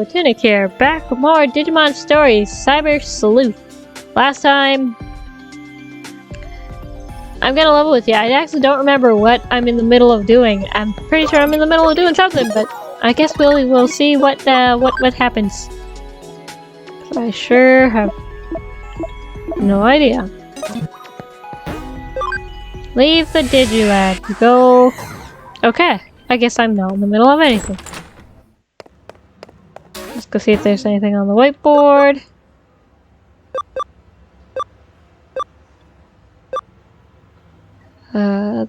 Hello, Tunic here, back with more Digimon stories, Cyber Sleuth. Last time... I'm gonna level with you. I actually don't remember what I'm in the middle of doing. I'm pretty sure I'm in the middle of doing something, but I guess we'll see what happens. I sure have no idea. Leave the Digilab. Go... Okay, I guess I'm not in the middle of anything. Let's go see if there's anything on the whiteboard.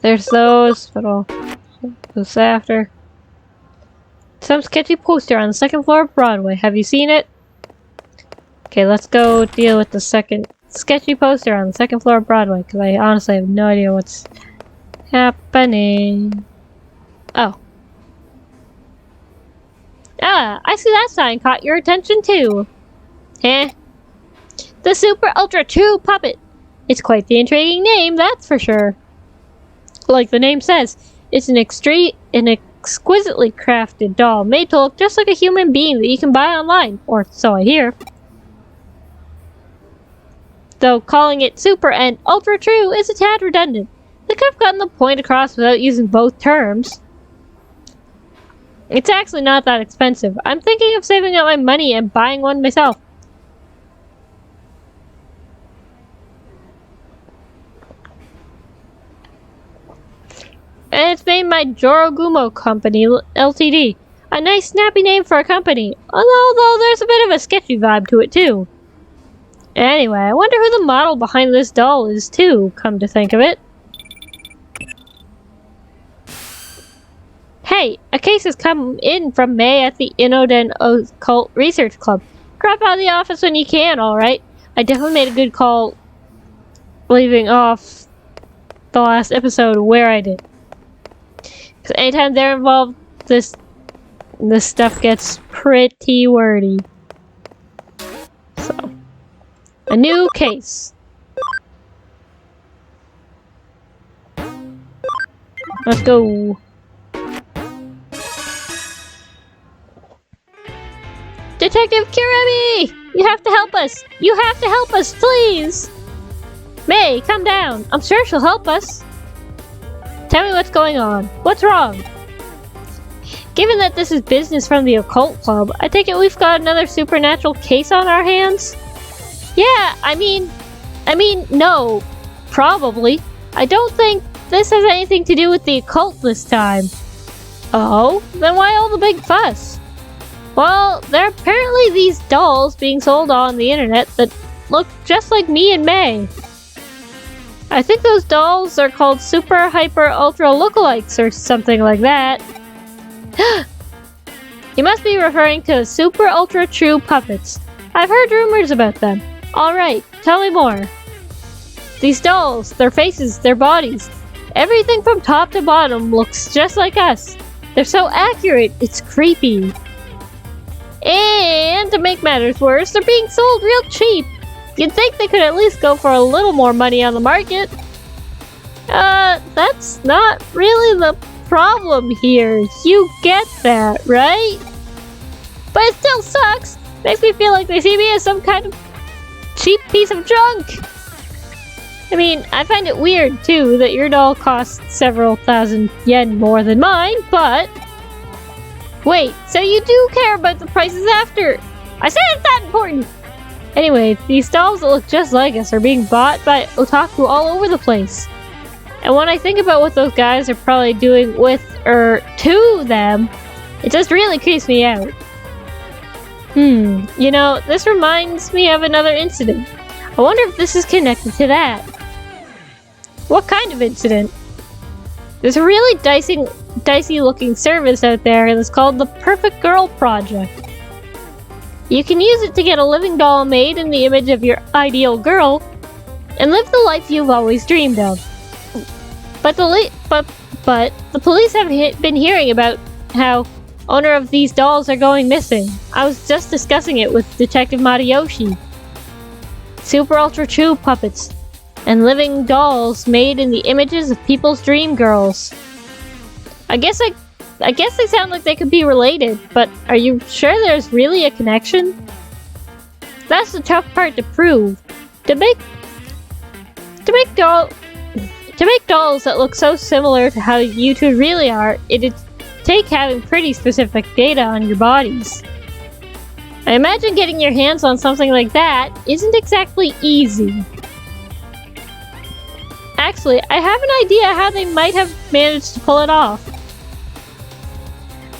There's those, but I'll do this after. Some sketchy poster on the second floor of Broadway. Have you seen it? Okay, let's go deal with the second sketchy poster on the second floor of Broadway, because I honestly have no idea what's happening. Oh. Ah, I see that sign caught your attention too. Huh? The Super Ultra True Puppet. It's quite the intriguing name, that's for sure. Like the name says, it's an exquisitely crafted doll made to look just like a human being that you can buy online, or so I hear. Though calling it Super and Ultra True is a tad redundant. They could have gotten the point across without using both terms. It's actually not that expensive. I'm thinking of saving up my money and buying one myself. And it's made by Jorogumo Company Ltd. A nice snappy name for a company, although there's a bit of a sketchy vibe to it too. Anyway, I wonder who the model behind this doll is too, come to think of it. Hey, a case has come in from May at the Inoden Occult Research Club. Drop out of the office when you can, alright? I definitely made a good call leaving off the last episode where I did. Because anytime they're involved, this stuff gets pretty wordy. So, a new case. Let's go. Detective Kiremi! You have to help us! You have to help us, please! May, come down. I'm sure she'll help us. Tell me what's going on. What's wrong? Given that this is business from the Occult Club, I take it we've got another supernatural case on our hands? Yeah, I mean, no. Probably. I don't think this has anything to do with the occult this time. Oh? Then why all the big fuss? Well, there are apparently these dolls being sold on the internet that look just like me and May. I think those dolls are called Super Hyper Ultra Lookalikes or something like that. You must be referring to Super Ultra True Puppets. I've heard rumors about them. Alright, tell me more. These dolls, their faces, their bodies, everything from top to bottom looks just like us. They're so accurate, it's creepy. And to make matters worse, they're being sold real cheap. You'd think they could at least go for a little more money on the market. That's not really the problem here. You get that, right? But it still sucks. Makes me feel like they see me as some kind of cheap piece of junk. I mean, I find it weird, too, that your doll costs several thousand yen more than mine, but... Wait, so you do care about the prices after? I said it's not important! Anyway, these dolls that look just like us are being bought by otaku all over the place. And when I think about what those guys are probably doing with, or to them, it just really creeps me out. You know, this reminds me of another incident. I wonder if this is connected to that. What kind of incident? There's a really dicey looking service out there that's called the Perfect Girl Project. You can use it to get a living doll made in the image of your ideal girl and live the life you've always dreamed of. But the police have been hearing about how owner of these dolls are going missing. I was just discussing it with Detective Matayoshi. Super Ultra True puppets and living dolls made in the images of people's dream girls. I guess I guess they sound like they could be related, but are you sure there's really a connection? That's the tough part to prove. To make dolls that look so similar to how you two really are, it'd take having pretty specific data on your bodies. I imagine getting your hands on something like that isn't exactly easy. Actually, I have an idea how they might have managed to pull it off.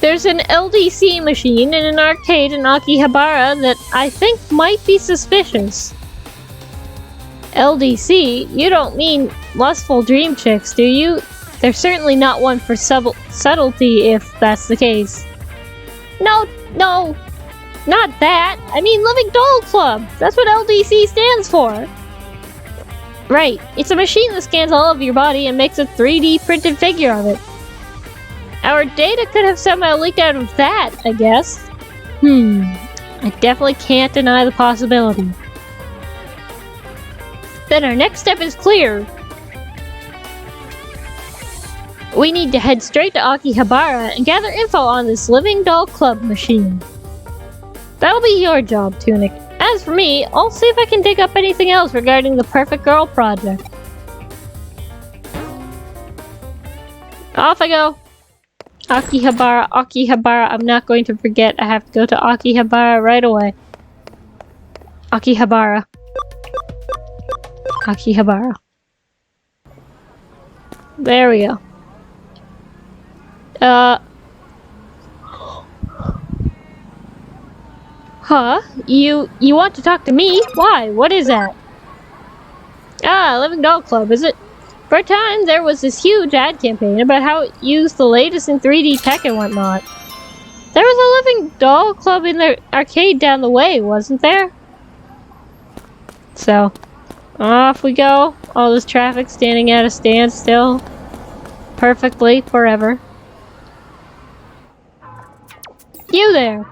There's an LDC machine in an arcade in Akihabara that I think might be suspicious. LDC? You don't mean lustful dream chicks, do you? They're certainly not one for subtlety if that's the case. No, not that. I mean Living Doll Club. That's what LDC stands for. Right. It's a machine that scans all of your body and makes a 3D printed figure of it. Our data could have somehow leaked out of that, I guess. I definitely can't deny the possibility. Then our next step is clear. We need to head straight to Akihabara and gather info on this Living Doll Club machine. That'll be your job, Tunic. As for me, I'll see if I can dig up anything else regarding the Perfect Girl project. Off I go. Akihabara, I'm not going to forget. I have to go to Akihabara right away. Akihabara. There we go. Huh? You want to talk to me? Why? What is that? Ah, Living Doll Club, is it? For a time, there was this huge ad campaign about how it used the latest in 3D tech and whatnot. There was a Living Doll Club in the arcade down the way, wasn't there? So, off we go. All this traffic standing at a standstill. Perfectly, forever. You there!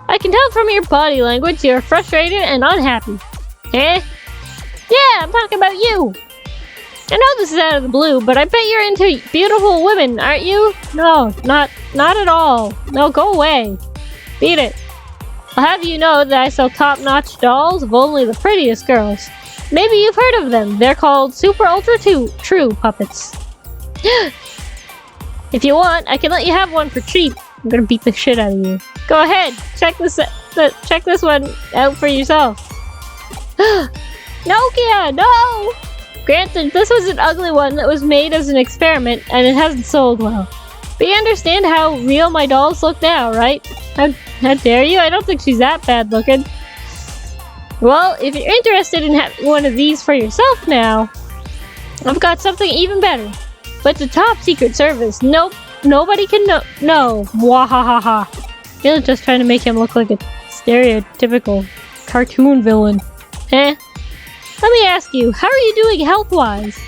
I can tell from your body language you're frustrated and unhappy. Eh? Yeah, I'm talking about you! I know this is out of the blue, but I bet you're into beautiful women, aren't you? No, not at all. No, go away. Beat it. I'll have you know that I sell top-notch dolls of only the prettiest girls. Maybe you've heard of them. They're called Super Ultra True puppets. If you want, I can let you have one for cheap. I'm gonna beat the shit out of you. Go ahead, check this one out for yourself. Nokia, no! Granted, this was an ugly one that was made as an experiment, and it hasn't sold well. But you understand how real my dolls look now, right? How dare you? I don't think she's that bad looking. Well, if you're interested in having one of these for yourself now, I've got something even better. But it's a top secret service. Nope, nobody can know. No, mwahahaha. You're just trying to make him look like a stereotypical cartoon villain. Eh? Let me ask you, how are you doing health-wise?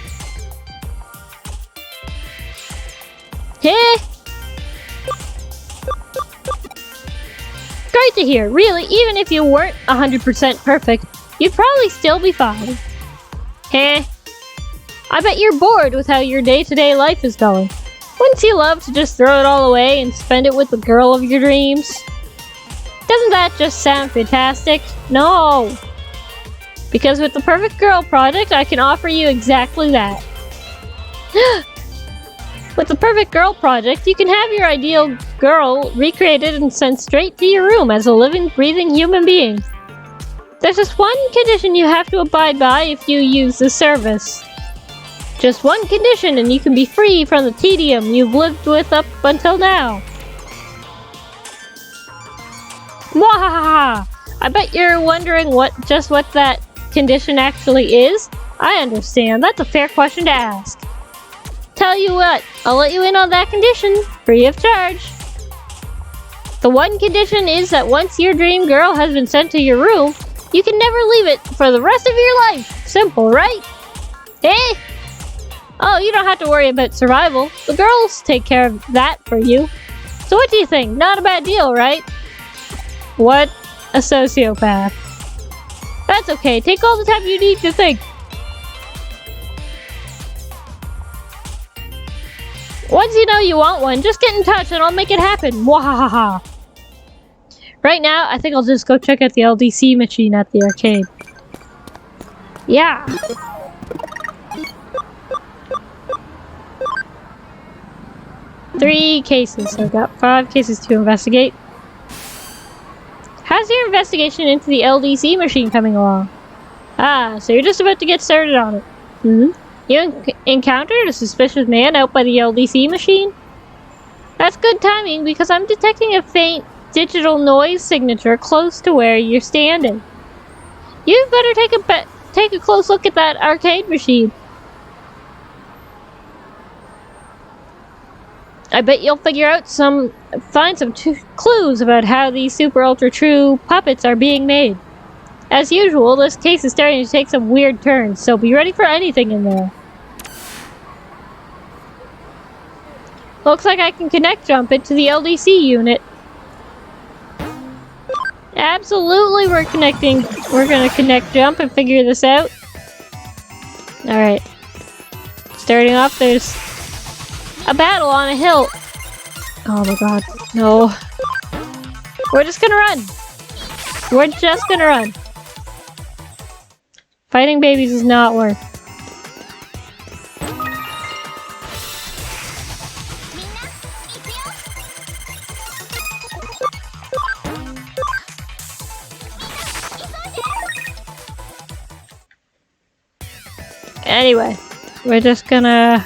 Eh? Great to hear. Really, even if you weren't 100% perfect, you'd probably still be fine. Eh? I bet you're bored with how your day-to-day life is going. Wouldn't you love to just throw it all away and spend it with the girl of your dreams? Doesn't that just sound fantastic? No! Because with the Perfect Girl project, I can offer you exactly that. With the Perfect Girl project, you can have your ideal girl recreated and sent straight to your room as a living, breathing human being. There's just one condition you have to abide by if you use this service. Just one condition and you can be free from the tedium you've lived with up until now. Mwahaha! I bet you're wondering what that condition actually is. I understand. That's a fair question to ask. Tell you what, I'll let you in on that condition, free of charge. The one condition is that once your dream girl has been sent to your room, you can never leave it for the rest of your life. Simple, right? Eh? Oh, you don't have to worry about survival. The girls take care of that for you. So what do you think? Not a bad deal, right? What a sociopath. That's okay. Take all the time you need to think. Once you know you want one, just get in touch and I'll make it happen. Wahahaha. Right now, I think I'll just go check out the LDC machine at the arcade. Yeah. Three cases. I've got 5 cases to investigate. How's your investigation into the LDC machine coming along? Ah, so you're just about to get started on it. You encountered a suspicious man out by the LDC machine? That's good timing because I'm detecting a faint digital noise signature close to where you're standing. You'd better take a close look at that arcade machine. I bet you'll find some clues about how these super ultra true puppets are being made. As usual, this case is starting to take some weird turns, so be ready for anything in there. Looks like I can connect jump into the LDC unit. Absolutely, we're gonna connect jump and figure this out. Alright. Starting off, there's a battle on a hill. Oh my god, no. We're just gonna run. We're just gonna run. Fighting babies does not work. Anyway, we're just gonna...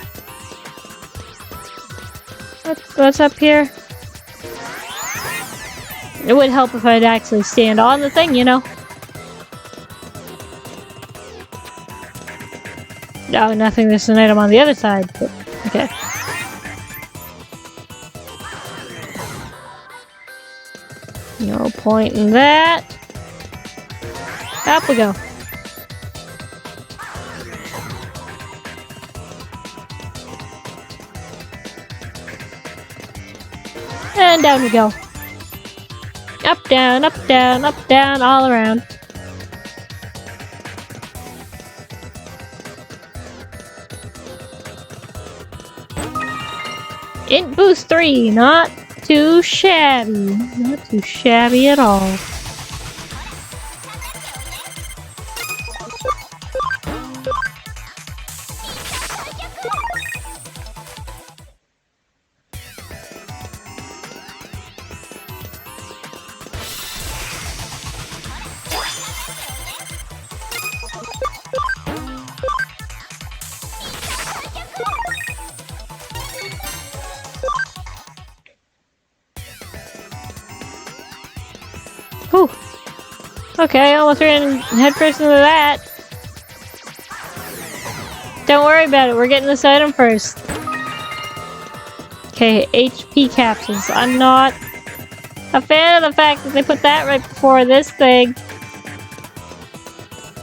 What's up here? It would help if I'd actually stand on the thing, you know? No, nothing. There's an item on the other side, but okay. No point in that. Up we go. And down we go. Up, down, all around. Int boost 3, not too shabby. Not too shabby at all. Whew. Okay, almost ran headfirst into that. Don't worry about it, we're getting this item first. Okay, HP capsules. I'm not a fan of the fact that they put that right before this thing.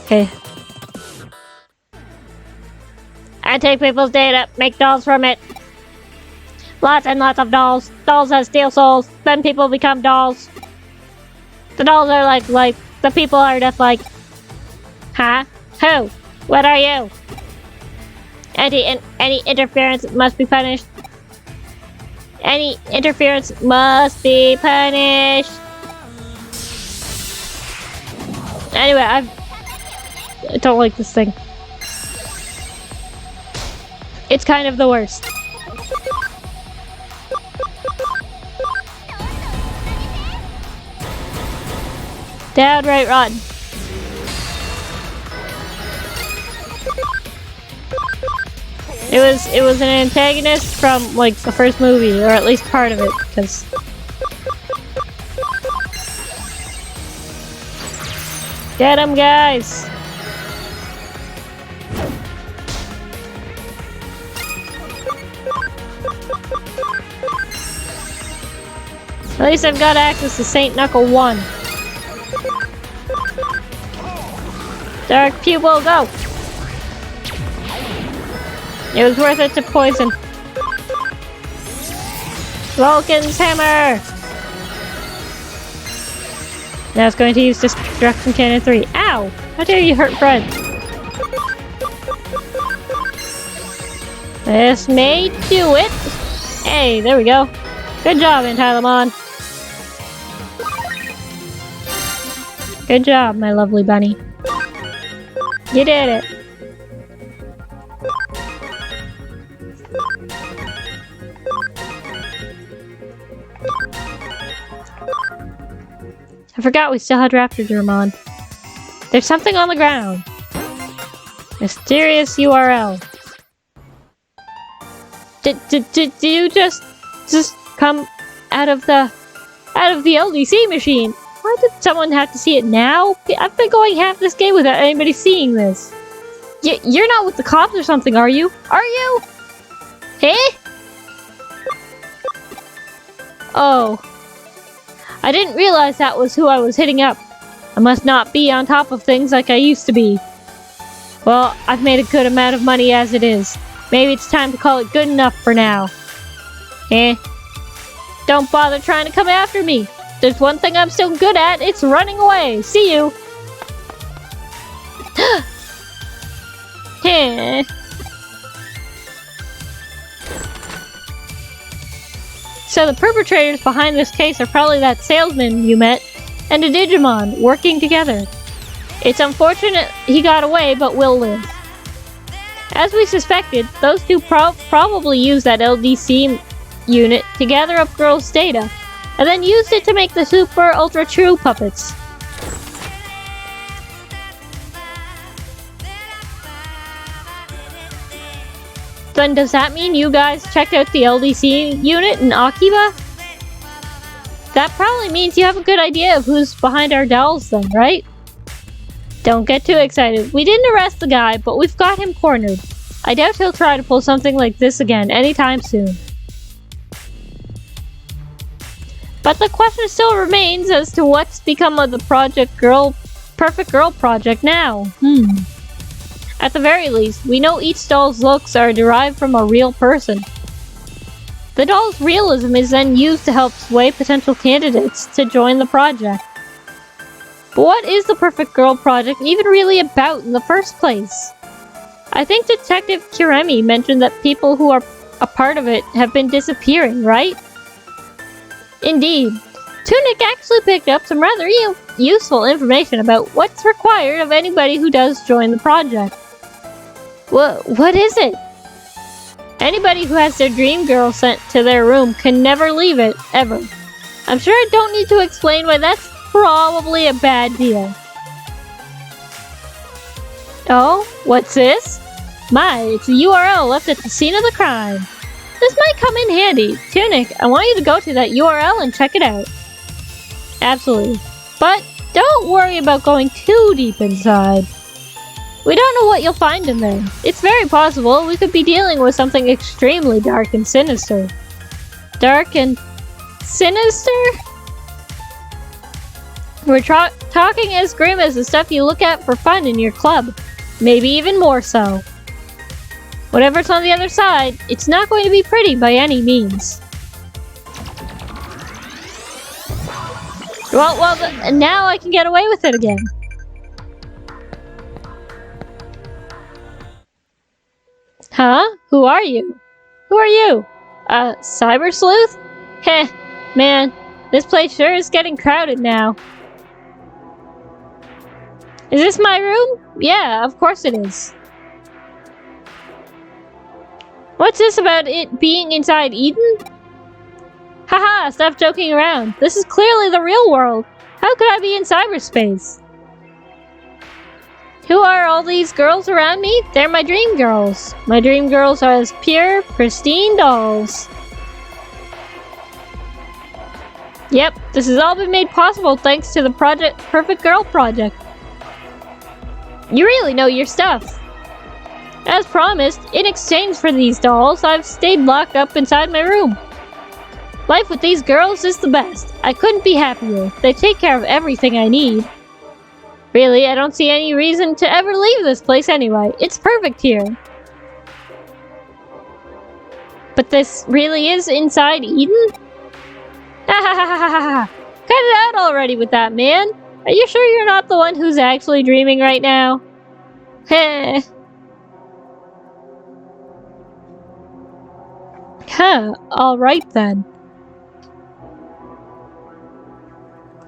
Okay. I take people's data, make dolls from it. Lots and lots of dolls. Dolls have steel souls, then people become dolls. The dolls are like life. The people are just like, huh? Who? What are you? Any interference must be punished. Any interference must be punished. Anyway, I don't like this thing. It's kind of the worst. Downright run. It was an antagonist from like the first movie, or at least part of it, because get him, guys. At least I've got access to Saint Knuckle 1. Dark Pupil, go! It was worth it to poison. Vulcan's Hammer! Now it's going to use Destruction Cannon 3. Ow! How dare you hurt Fred? This may do it. Hey, there we go. Good job, Infermon. Good job, my lovely bunny. You did it. I forgot we still had Digimon. There's something on the ground. Mysterious URL. Did you just come out of the LDC machine? Why did someone have to see it now? I've been going half this game without anybody seeing this. You're not with the cops or something, are you? Are you? Hey? Oh. I didn't realize that was who I was hitting up. I must not be on top of things like I used to be. Well, I've made a good amount of money as it is. Maybe it's time to call it good enough for now. Don't bother trying to come after me. There's one thing I'm still good at, it's running away. See you. So the perpetrators behind this case are probably that salesman you met and a Digimon working together. It's unfortunate he got away, but will live. As we suspected, those two probably used that LDC unit to gather up girls' data, and then used it to make the super ultra true puppets. Then does that mean you guys checked out the LDC unit in Akiba? That probably means you have a good idea of who's behind our dolls then, right? Don't get too excited. We didn't arrest the guy, but we've got him cornered. I doubt he'll try to pull something like this again anytime soon. But the question still remains as to what's become of the Perfect Girl project now. At the very least, we know each doll's looks are derived from a real person. The doll's realism is then used to help sway potential candidates to join the project. But what is the Perfect Girl project even really about in the first place? I think Detective Kiremi mentioned that people who are a part of it have been disappearing, right? Indeed. Tunic actually picked up some rather useful information about what's required of anybody who does join the project. What is it? Anybody who has their dream girl sent to their room can never leave it, ever. I'm sure I don't need to explain why that's probably a bad deal. Oh, what's this? My, it's a URL left at the scene of the crime. This might come in handy. Tunic, I want you to go to that URL and check it out. Absolutely. But don't worry about going too deep inside. We don't know what you'll find in there. It's very possible we could be dealing with something extremely dark and sinister. Dark and sinister? We're talking as grim as the stuff you look at for fun in your club. Maybe even more so. Whatever's on the other side, it's not going to be pretty by any means. Well, now I can get away with it again. Huh? Who are you? Who are you? Cyber Sleuth? Heh, man, this place sure is getting crowded now. Is this my room? Yeah, of course it is. What's this about it being inside Eden? Haha, stop joking around. This is clearly the real world. How could I be in cyberspace? Who are all these girls around me? They're my dream girls. My dream girls are as pure, pristine dolls. Yep, this has all been made possible thanks to the Perfect Girl project. You really know your stuff. As promised, in exchange for these dolls, I've stayed locked up inside my room. Life with these girls is the best. I couldn't be happier. They take care of everything I need. Really, I don't see any reason to ever leave this place anyway. It's perfect here. But this really is inside Eden? Cut it out already with that, man. Are you sure you're not the one who's actually dreaming right now? Heh. Huh, alright then.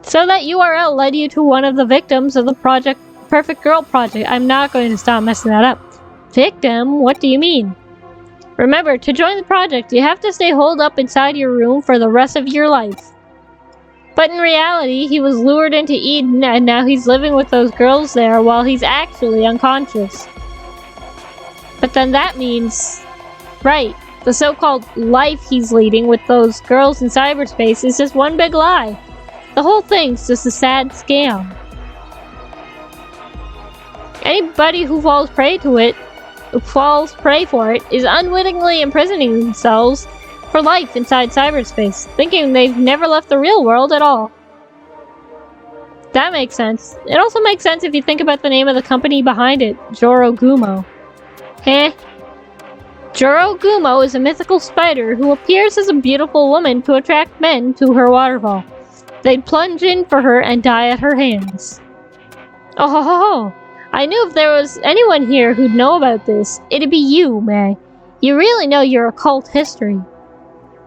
So that URL led you to one of the victims of the Project Perfect Girl project. I'm not going to stop messing that up. Victim? What do you mean? Remember, to join the project, you have to stay holed up inside your room for the rest of your life. But in reality, he was lured into Eden and now he's living with those girls there while he's actually unconscious. But then that means... Right, the so-called life he's leading with those girls in cyberspace is just one big lie. The whole thing's just a sad scam. Anybody who falls prey for it, is unwittingly imprisoning themselves for life inside cyberspace, thinking they've never left the real world at all. That makes sense. It also makes sense if you think about the name of the company behind it, Jorogumo. Heh. Jorogumo is a mythical spider who appears as a beautiful woman to attract men to her waterfall. They'd plunge in for her and die at her hands. Oh ho ho ho! I knew if there was anyone here who'd know about this, it'd be you, May. You really know your occult history.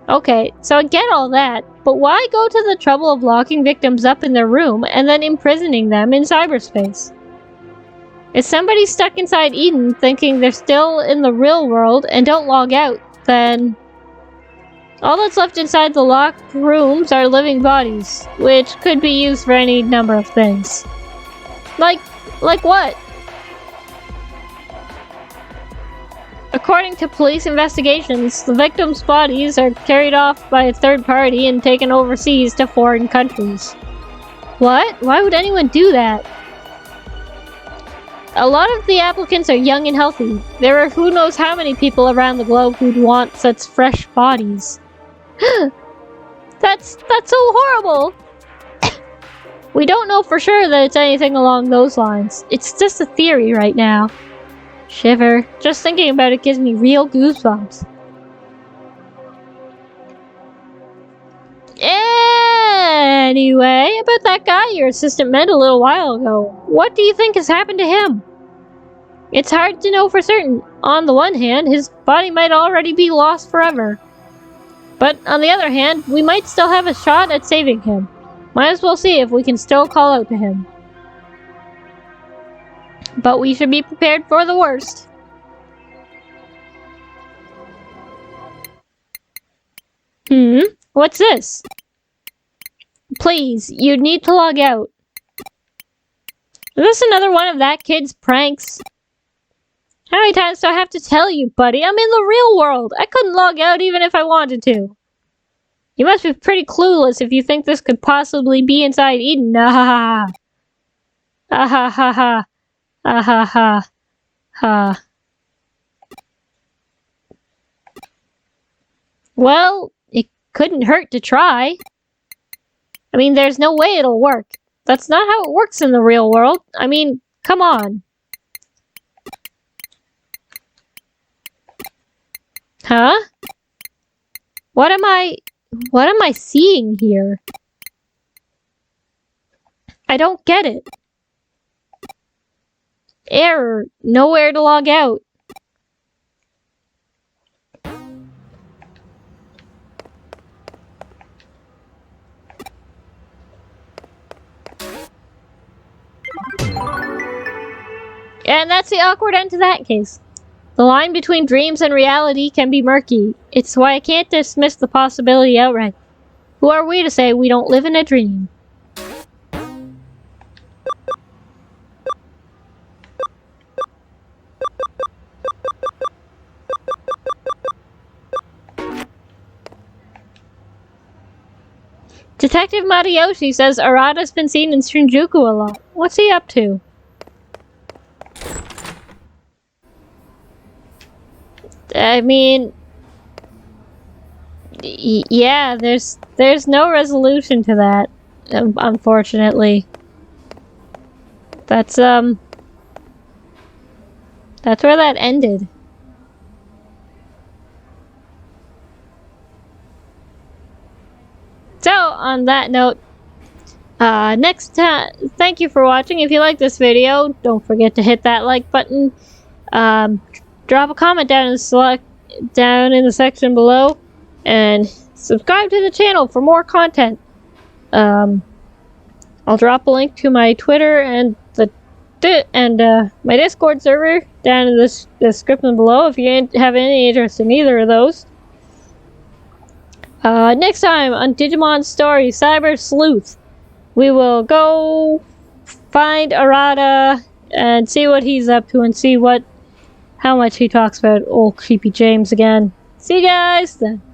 Okay, so I get all that, but why go to the trouble of locking victims up in their room and then imprisoning them in cyberspace? If somebody's stuck inside Eden thinking they're still in the real world and don't log out, then... all that's left inside the locked rooms are living bodies, which could be used for any number of things. Like what? According to police investigations, the victims' bodies are carried off by a third party and taken overseas to foreign countries. What? Why would anyone do that? A lot of the applicants are young and healthy. There are who knows how many people around the globe who'd want such fresh bodies. That's so horrible! We don't know for sure that it's anything along those lines. It's just a theory right now. Shiver. Just thinking about it gives me real goosebumps. Anyway, about that guy your assistant met a little while ago. What do you think has happened to him? It's hard to know for certain. On the one hand, his body might already be lost forever. But on the other hand, we might still have a shot at saving him. Might as well see if we can still call out to him. But we should be prepared for the worst. What's this? Please, you need to log out. Is this another one of that kid's pranks? How many times do I have to tell you, buddy? I'm in the real world. I couldn't log out even if I wanted to. You must be pretty clueless if you think this could possibly be inside Eden. Ah ha ha. Ah ha ha ha. Ah ha ha. Ha. Well, it couldn't hurt to try. I mean, there's no way it'll work. That's not how it works in the real world. I mean, come on. Huh? What am I seeing here? I don't get it. Error. Nowhere to log out. And that's the awkward end to that case. The line between dreams and reality can be murky. It's why I can't dismiss the possibility outright. Who are we to say we don't live in a dream? Detective Matayoshi says Arata's been seen in Shinjuku a lot. What's he up to? I mean... yeah, there's no resolution to that, unfortunately. That's where that ended. So, on that note, next time, thank you for watching. If you like this video, don't forget to hit that like button. Drop a comment down in the section below. and subscribe to the channel for more content. I'll drop a link to my Twitter and my Discord server down in the description below if you have any interest in either of those. Next time on Digimon Story Cyber Sleuth, we will go find Arata and see what he's up to and see how much he talks about old creepy James again. See you guys then.